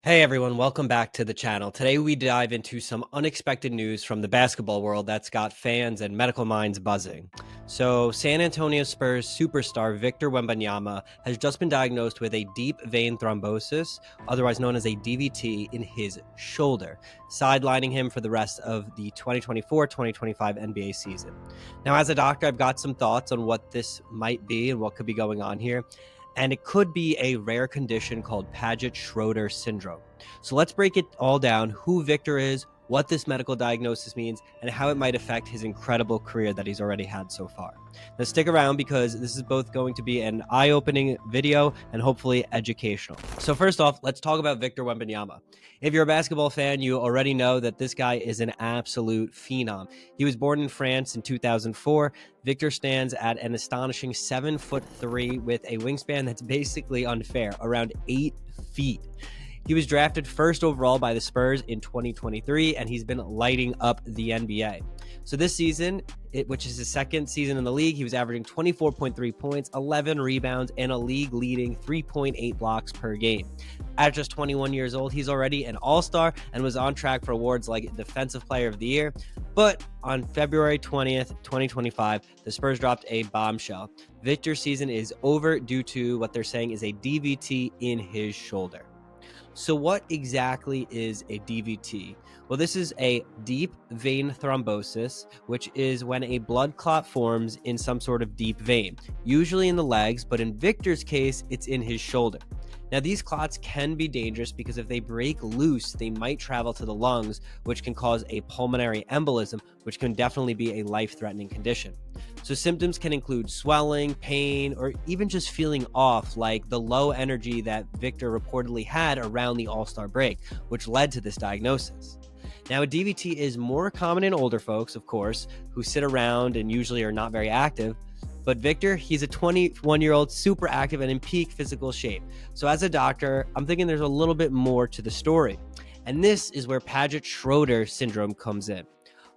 Hey everyone, welcome back to the channel. Today we dive into some unexpected news from the basketball world that's got fans and medical minds buzzing. So, San Antonio Spurs superstar Victor Wembanyama has just been diagnosed with a deep vein thrombosis, otherwise known as a DVT, in his shoulder, sidelining him for the rest of the 2024-2025 NBA season. Now, as a doctor, I've got some thoughts on what this might be and what could be going on here. And it could be a rare condition called Paget-Schroetter syndrome. So let's break it all down, who Victor is, what this medical diagnosis means, and how it might affect his incredible career that he's already had so far. Now stick around because this is both going to be an eye-opening video and hopefully educational. So first off, let's talk about Victor Wembanyama. If you're a basketball fan, you already know that this guy is an absolute phenom. He was born in France in 2004. Victor stands at an astonishing 7'3" with a wingspan that's basically unfair, around 8 feet. He was drafted first overall by the Spurs in 2023, and he's been lighting up the NBA. So this season, which is his second season in the league, he was averaging 24.3 points, 11 rebounds, and a league-leading 3.8 blocks per game. At just 21 years old, he's already an all-star and was on track for awards like Defensive Player of the Year. But on February 20th, 2025, the Spurs dropped a bombshell. Victor's season is over due to what they're saying is a DVT in his shoulder. So what exactly is a DVT? Well, this is a deep vein thrombosis, which is when a blood clot forms in some sort of deep vein, usually in the legs, but in Victor's case, it's in his shoulder. Now, these clots can be dangerous because if they break loose, they might travel to the lungs, which can cause a pulmonary embolism, which can definitely be a life-threatening condition. So symptoms can include swelling, pain, or even just feeling off, like the low energy that Victor reportedly had around the All-Star break, which led to this diagnosis. Now, a DVT is more common in older folks, of course, who sit around and usually are not very active. But Victor, he's a 21-year-old, super active and in peak physical shape. So as a doctor, I'm thinking there's a little bit more to the story. And this is where Paget-Schroetter syndrome comes in,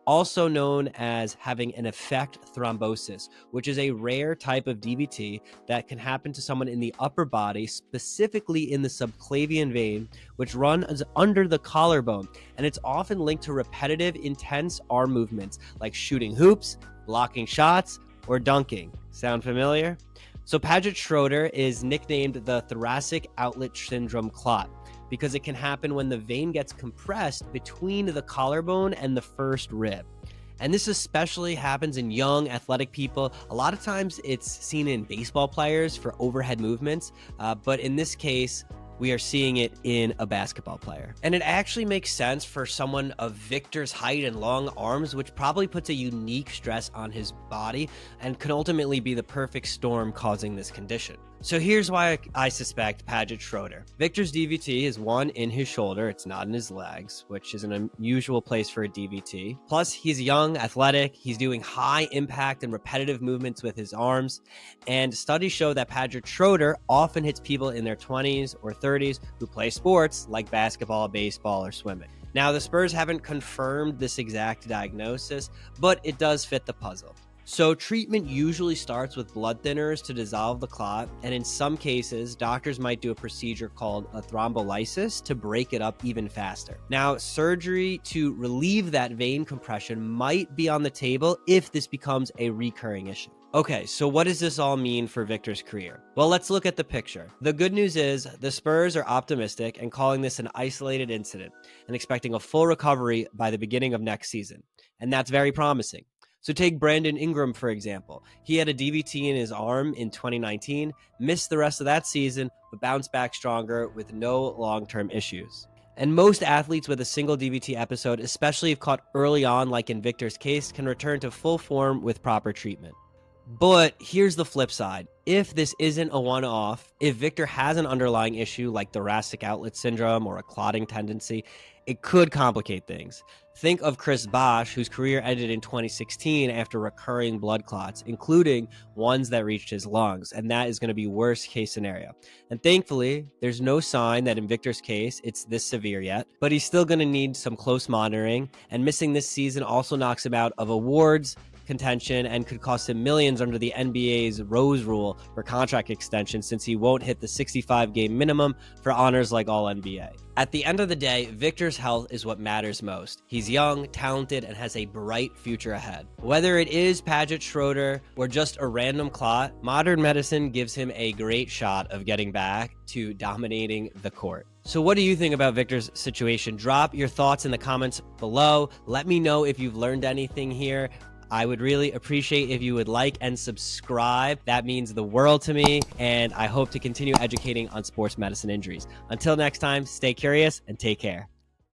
also known as having an effect thrombosis, which is a rare type of DVT that can happen to someone in the upper body, specifically in the subclavian vein, which runs under the collarbone. And it's often linked to repetitive, intense arm movements like shooting hoops, blocking shots, or dunking. Sound familiar? So Paget-Schroetter is nicknamed the thoracic outlet syndrome clot because it can happen when the vein gets compressed between the collarbone and the first rib. And this especially happens in young athletic people. A lot of times it's seen in baseball players for overhead movements, but in this case, we are seeing it in a basketball player. And it actually makes sense for someone of Victor's height and long arms, which probably puts a unique stress on his body and can ultimately be the perfect storm causing this condition. So here's why I suspect Paget-Schroetter. Victor's DVT is one in his shoulder, it's not in his legs, which is an unusual place for a DVT. Plus, he's young, athletic, he's doing high impact and repetitive movements with his arms, and studies show that Paget-Schroetter often hits people in their 20s or 30s who play sports like basketball, baseball, or swimming. Now, the Spurs haven't confirmed this exact diagnosis, but it does fit the puzzle. So treatment usually starts with blood thinners to dissolve the clot, and in some cases, doctors might do a procedure called a thrombolysis to break it up even faster. Now, surgery to relieve that vein compression might be on the table if this becomes a recurring issue. Okay, so what does this all mean for Victor's career? Well, let's look at the picture. The good news is the Spurs are optimistic and calling this an isolated incident and expecting a full recovery by the beginning of next season, and that's very promising. So take Brandon Ingram, for example. He had a DVT in his arm in 2019, missed the rest of that season, but bounced back stronger with no long-term issues. And most athletes with a single DVT episode, especially if caught early on, like in Victor's case, can return to full form with proper treatment. But here's the flip side. If this isn't a one-off, if Victor has an underlying issue like thoracic outlet syndrome or a clotting tendency, it could complicate things. Think of Chris Bosh, whose career ended in 2016 after recurring blood clots, including ones that reached his lungs, and that is going to be worst case scenario. And thankfully, there's no sign that in Victor's case, it's this severe yet, but he's still going to need some close monitoring, and missing this season also knocks him out of awards, contention and could cost him millions under the NBA's Rose Rule for contract extension, since he won't hit the 65-game minimum for honors like All-NBA. At the end of the day, Victor's health is what matters most. He's young, talented, and has a bright future ahead. Whether it is Paget-Schroetter or just a random clot, modern medicine gives him a great shot of getting back to dominating the court. So what do you think about Victor's situation? Drop your thoughts in the comments below. Let me know if you've learned anything here. I would really appreciate if you would like and subscribe. That means the world to me, and I hope to continue educating on sports medicine injuries. Until next time, stay curious and take care.